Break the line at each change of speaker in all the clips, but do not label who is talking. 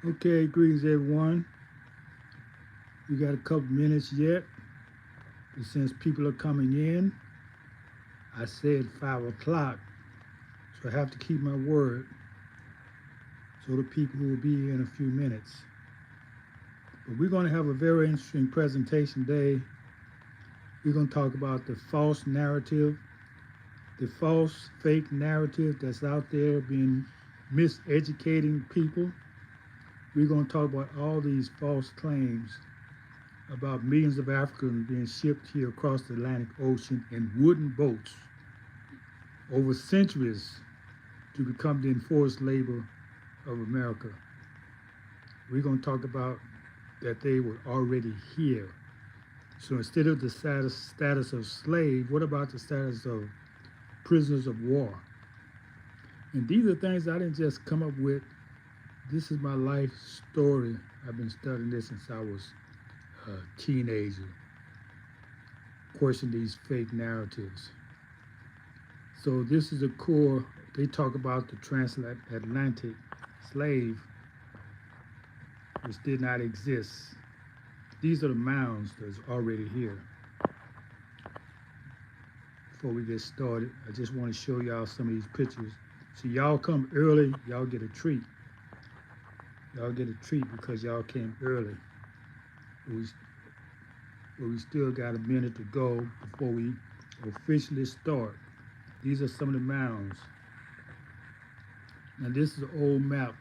Okay, greetings everyone. We got a couple minutes yet, but since people are coming in, I said 5 o'clock, so I have to keep my word. So the people will be here in a few minutes. But we're going to have a very interesting presentation today. We're going to talk about the false narrative, the false fake narrative that's out there being miseducating people. We're going to talk about all these false claims about millions of Africans being shipped here across the Atlantic Ocean in wooden boats over centuries to become the enforced labor of America. We're going to talk about that they were already here. So instead of the status of slave, what about the status of prisoners of war? And these are things I didn't just come up with. This is my life story. I've been studying this since I was a teenager, questioning these fake narratives. So this is the core. They talk about the transatlantic slave, which did not exist. These are the mounds that's already here. Before we get started, I just want to show y'all some of these pictures. So y'all come early, y'all get a treat. Y'all get a treat because y'all came early. But we still got a minute to go before we officially start. These are some of the mounds. Now this is an old map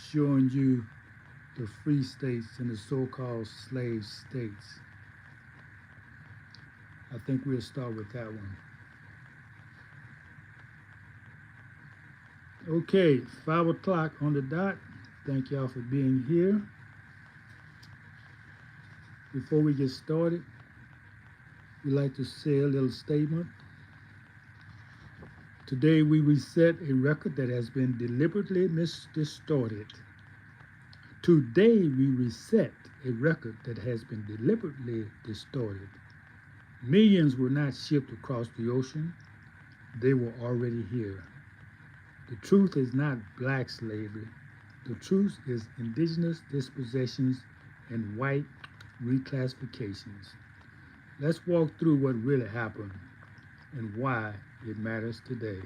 showing you the free states and the so-called slave states. I think we'll start with that one. Okay, 5 o'clock on the dot. Thank y'all for being here. Before we get started, we'd like to say a little statement. Today we reset a record that has been deliberately distorted. Today we reset a record that has been deliberately distorted. Millions were not shipped across the ocean. They were already here. The truth is not black slavery. The truth is indigenous dispossessions and white reclassifications. Let's walk through what really happened and why it matters today.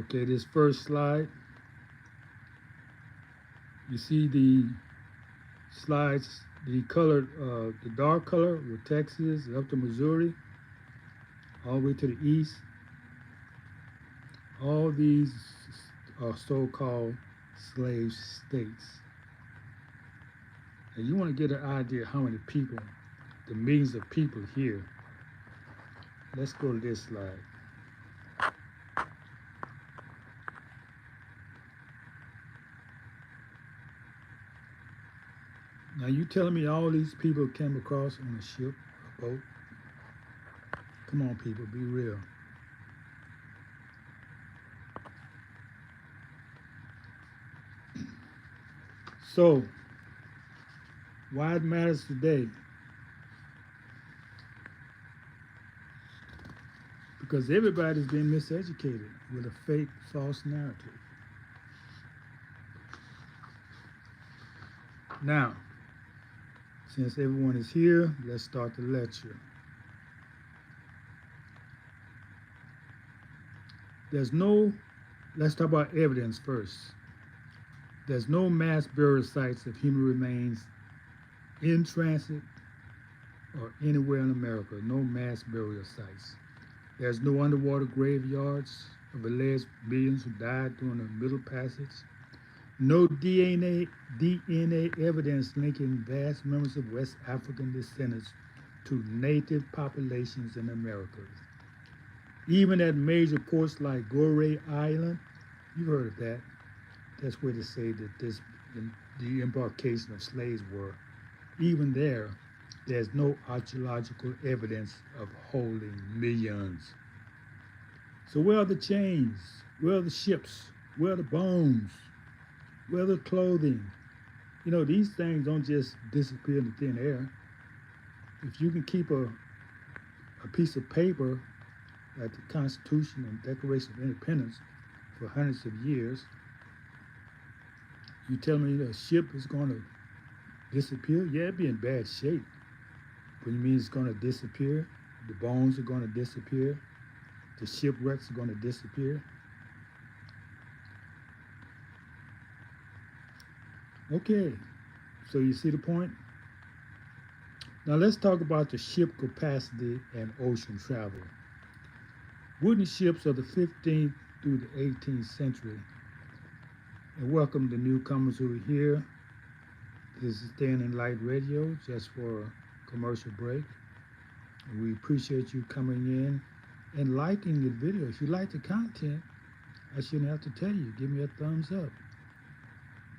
Okay, this first slide, you see the slides, the colored, the dark color with Texas up to Missouri, all the way to the east. All these are so-called slave states. And you want to get an idea how many people, the millions of people here. Let's go to this slide. Now you telling me all these people came across on a ship, a boat? Come on, people, be real. So, why it matters today? Because everybody's been miseducated with a fake, false narrative. Now, since everyone is here, let's start the lecture. Let's talk about evidence first. There's no mass burial sites of human remains in transit or anywhere in America. No mass burial sites. There's no underwater graveyards of alleged millions who died during the Middle Passage. No DNA evidence linking vast numbers of West African descendants to native populations in America. Even at major ports like Goree Island, you've heard of that. That's where they say that the embarkation of slaves were. Even there's no archaeological evidence of holding millions. So where are the chains? Where are the ships? Where are the bones? Where are the clothing? You know, these things don't just disappear into thin air. If you can keep a piece of paper like the Constitution and Declaration of Independence for hundreds of years. You tell me the ship is going to disappear? Yeah, it'd be in bad shape. But you mean it's going to disappear? The bones are going to disappear? The shipwrecks are going to disappear? Okay, so you see the point? Now let's talk about the ship capacity and ocean travel. Wooden ships of the 15th through the 18th century. And welcome the newcomers who are here. This is Thin and Light Radio, just for a commercial break. And we appreciate you coming in and liking the video. If you like the content, I shouldn't have to tell you, give me a thumbs up.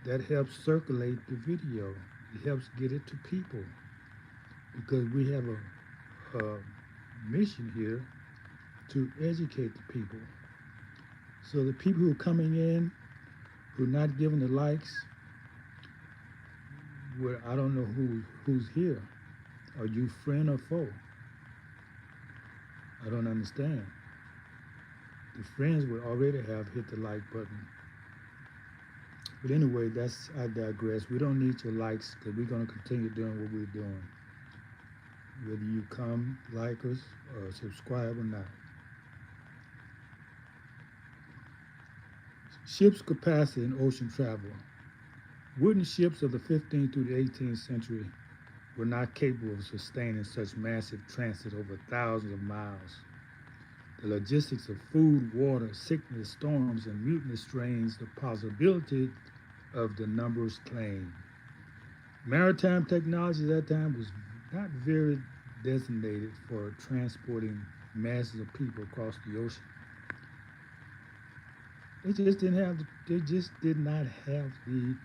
That helps circulate the video. It helps get it to people, because we have a mission here to educate the people. So the people who are coming in, who are not giving the likes, well, I don't know who's here. Are you friend or foe? I don't understand. The friends would already have hit the like button. But anyway, I digress. We don't need your likes, because we're going to continue doing what we're doing, whether you come, like us, or subscribe or not. Ships capacity and ocean travel. Wooden ships of the 15th through the 18th century were not capable of sustaining such massive transit over thousands of miles. The logistics of food, water, sickness, storms, and mutiny strains the possibility of the numbers claimed. Maritime technology at that time was not very designated for transporting masses of people across the ocean. They just did not have the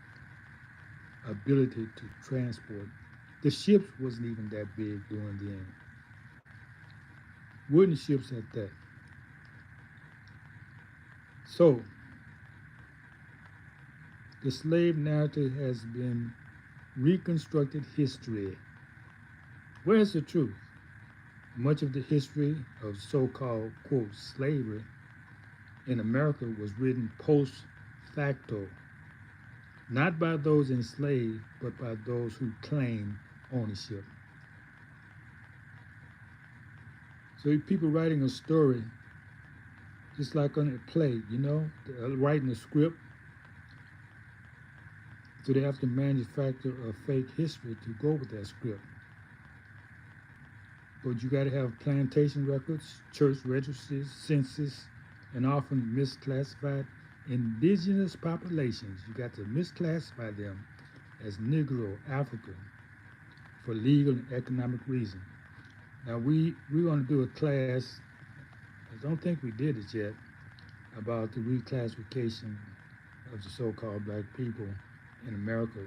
ability to transport. The ships wasn't even that big during the end. Wooden ships at that. So, the slave narrative has been reconstructed history. Where's the truth? Much of the history of so-called, quote, slavery in America was written post facto, not by those enslaved, but by those who claim ownership. So people writing a story, just like on a play, writing a script, so they have to manufacture a fake history to go with that script. But you got to have plantation records, church registries, census, and often misclassified indigenous populations. You got to misclassify them as Negro, African, for legal and economic reasons. Now we're going to do a class, I don't think we did it yet, about the reclassification of the so-called black people in America.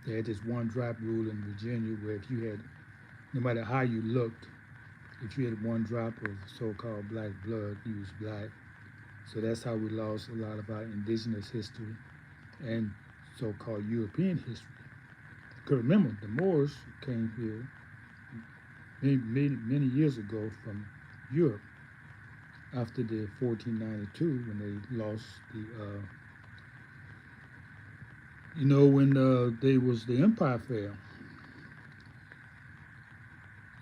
They had this one-drop rule in Virginia where if you had, no matter how you looked, if you had one drop of so-called black blood, you was black. So that's how we lost a lot of our indigenous history and so-called European history. Because remember, the Moors came here many years ago from Europe after the 1492 when they lost the, when the empire fell.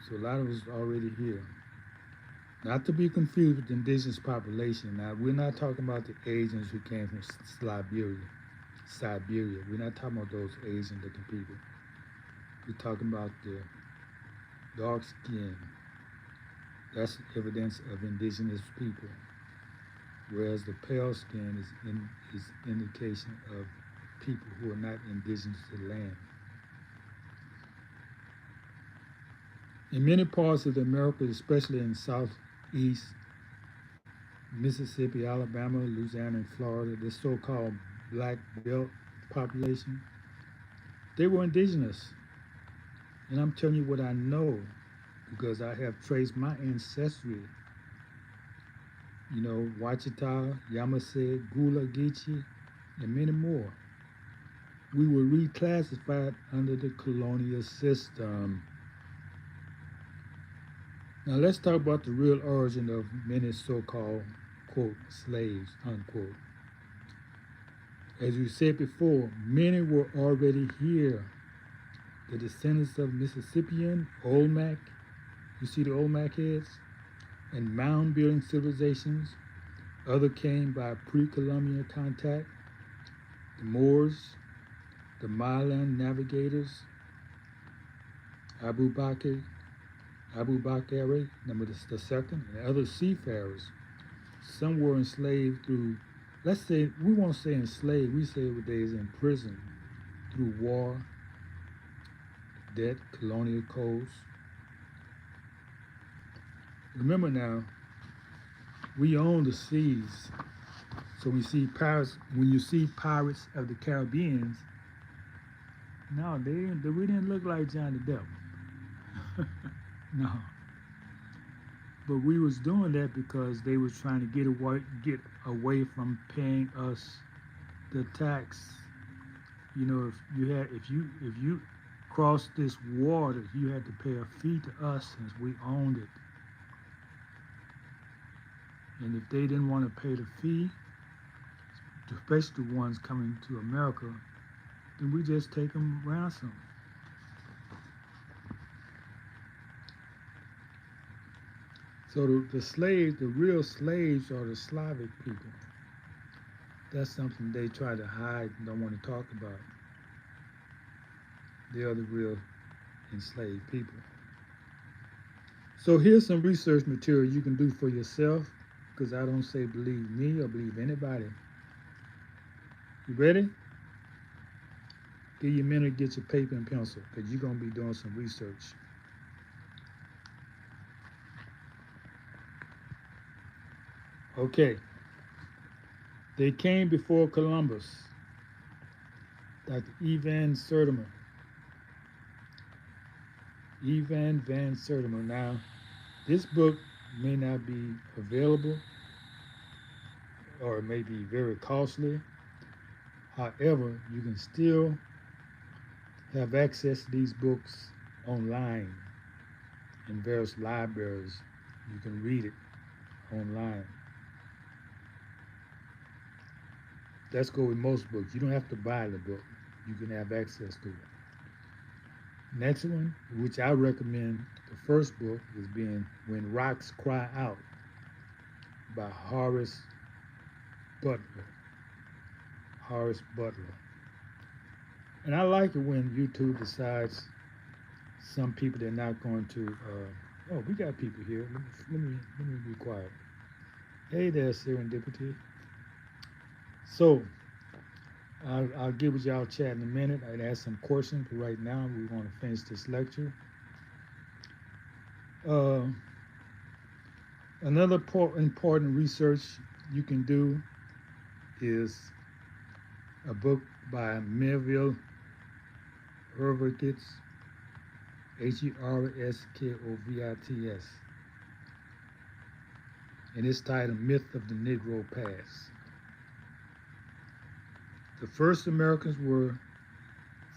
So a lot of us already here. Not to be confused with the indigenous population. Now, we're not talking about the Asians who came from Siberia. We're not talking about those Asian-looking people. We're talking about the dark skin. That's evidence of indigenous people. Whereas the pale skin is indication of people who are not indigenous to the land. In many parts of the Americas, especially in Southeast Mississippi, Alabama, Louisiana, and Florida, the so-called black belt population, they were indigenous. And I'm telling you what I know because I have traced my ancestry. Wachita, Yamasee, Gula, Geechee, and many more. We were reclassified under the colonial system. Now let's talk about the real origin of many so-called quote, slaves, unquote. As you said before, many were already here. The descendants of Mississippian, Olmec, you see the Olmec heads, and mound building civilizations. Other came by pre-Columbian contact, the Moors, the Milan navigators, Abu Bakr, Abu Bakr, number the second, and other seafarers. Some were enslaved through, let's say, we won't say enslaved, we say nowadays in prison through war, debt, colonial codes. Remember now, we own the seas. So we see pirates, when you see Pirates of the Caribbean, no, we didn't look like Johnny Depp. No. But we was doing that because they was trying to get away from paying us the tax. You know, if you crossed this water, you had to pay a fee to us since we owned it. And if they didn't want to pay the fee, especially the ones coming to America, then we just take them ransom. So the slaves, the real slaves, are the Slavic people. That's something they try to hide and don't want to talk about. They are the real enslaved people. So here's some research material you can do for yourself, because I don't say believe me or believe anybody. You ready? Give you a minute to get your paper and pencil, because you're going to be doing some research. Okay. They came before Columbus. Dr. Evan Sertimer. Evan Van Sertimer. Now, this book may not be available, or it may be very costly. However, you can still have access to these books online in various libraries. You can read it online. Let's go with most books. You don't have to buy the book. You can have access to it. Next one, which I recommend, the first book is being When Rocks Cry Out by Horace Butler. Horace Butler. And I like it when YouTube decides some people they're not going to, oh, we got people here. Let me be quiet. Hey there, Serendipity. So, I'll get with y'all chat in a minute. I'd ask some questions, but right now we want to finish this lecture. Another important research you can do is a book by Melville Herkovitz, Herskowits, and it's titled Myth of the Negro Past. The first Americans were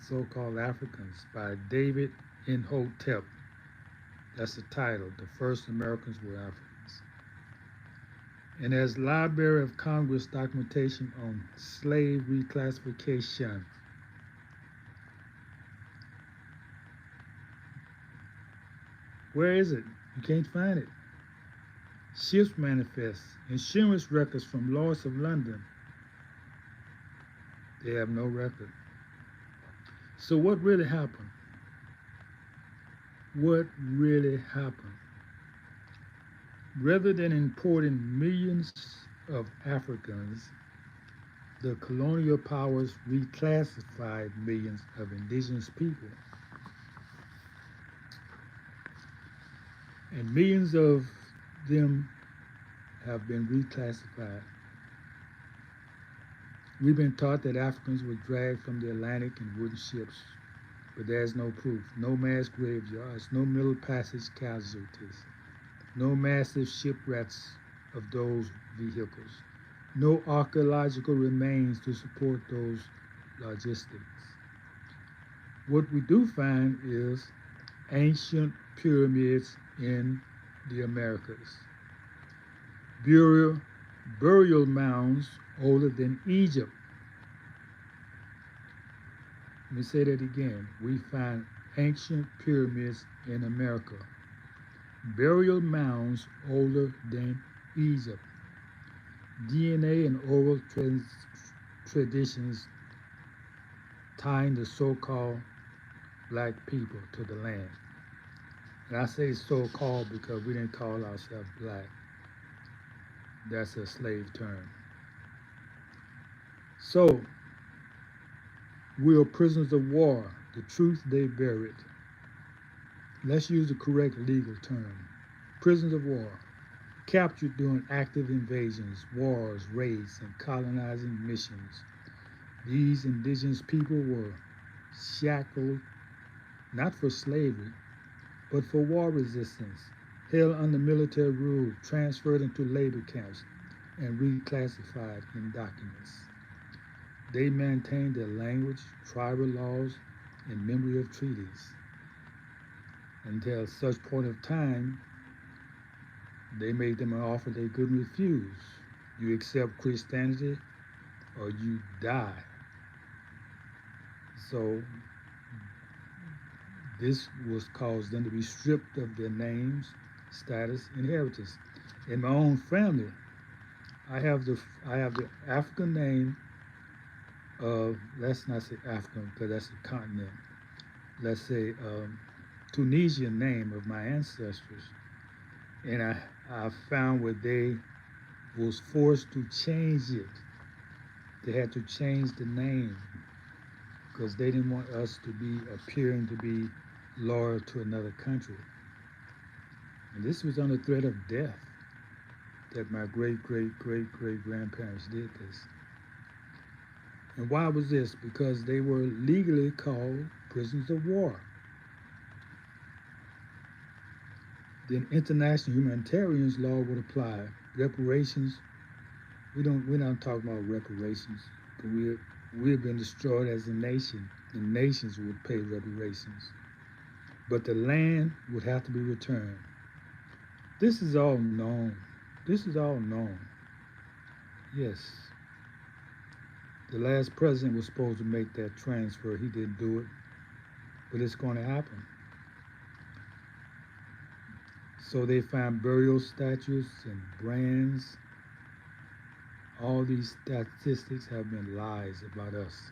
so-called Africans by David Imhotep. That's the title. The first Americans were Africans. And as Library of Congress documentation on slave reclassification. Where is it? You can't find it. Ships manifest, insurance records from Lloyd's of London. They have no record. So what really happened? What really happened? Rather than importing millions of Africans, the colonial powers reclassified millions of indigenous people. And millions of them have been reclassified. We've been taught that Africans were dragged from the Atlantic in wooden ships, but there's no proof. No mass graveyards, no Middle Passage casualties, no massive shipwrecks of those vehicles, no archaeological remains to support those logistics. What we do find is ancient pyramids in the Americas, burial burial mounds older than Egypt. Let me say that again. We find ancient pyramids in America, burial mounds older than Egypt. DNA and oral traditions tying the so-called black people to the land. And I say so-called because we didn't call ourselves black. That's a slave term. So, we are prisoners of war. The truth they buried. Let's use the correct legal term. Prisoners of war. Captured during active invasions, wars, raids, and colonizing missions. These indigenous people were shackled not for slavery, but for war resistance, held under military rule, transferred into labor camps, and reclassified in documents. They maintained their language, tribal laws, and memory of treaties. Until such point of time, they made them an offer they couldn't refuse. You accept Christianity or you die. So this was caused them to be stripped of their names, status, inheritance. In my own family, I have the African name of, let's not say African because that's a continent. Let's say Tunisian name of my ancestors, and I found where they was forced to change it. They had to change the name because they didn't want us to be appearing to be loyal to another country. And this was under threat of death that my great great great great grandparents did this. And why was this? Because they were legally called prisoners of war. Then international humanitarian law would apply. Reparations, we're not talking about reparations. We've been destroyed as a nation. The nations would pay reparations. But the land would have to be returned. This is all known. This is all known. Yes. The last president was supposed to make that transfer. He didn't do it. But it's going to happen. So they find burial statues and brands. All these statistics have been lies about us.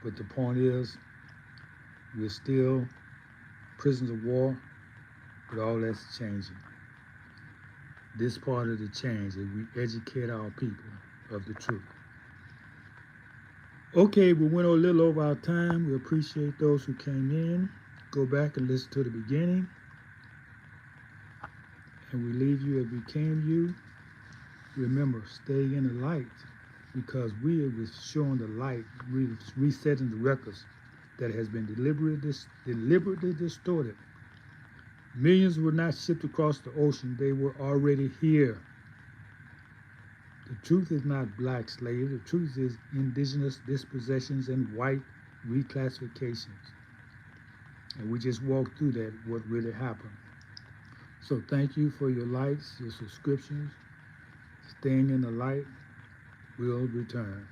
But the point is, we're still prisoners of war, but all that's changing. This part of the change is we educate our people of the truth. Okay, we went a little over our time. We appreciate those who came in. Go back and listen to the beginning. And we leave you as we came you. Remember, stay in the light because we are showing the light, we're resetting the records that has been deliberately distorted. Millions were not shipped across the ocean. They were already here. The truth is not black slaves. The truth is indigenous dispossessions and white reclassifications. And we just walked through that, what really happened. So thank you for your likes, your subscriptions. Staying in the light will return.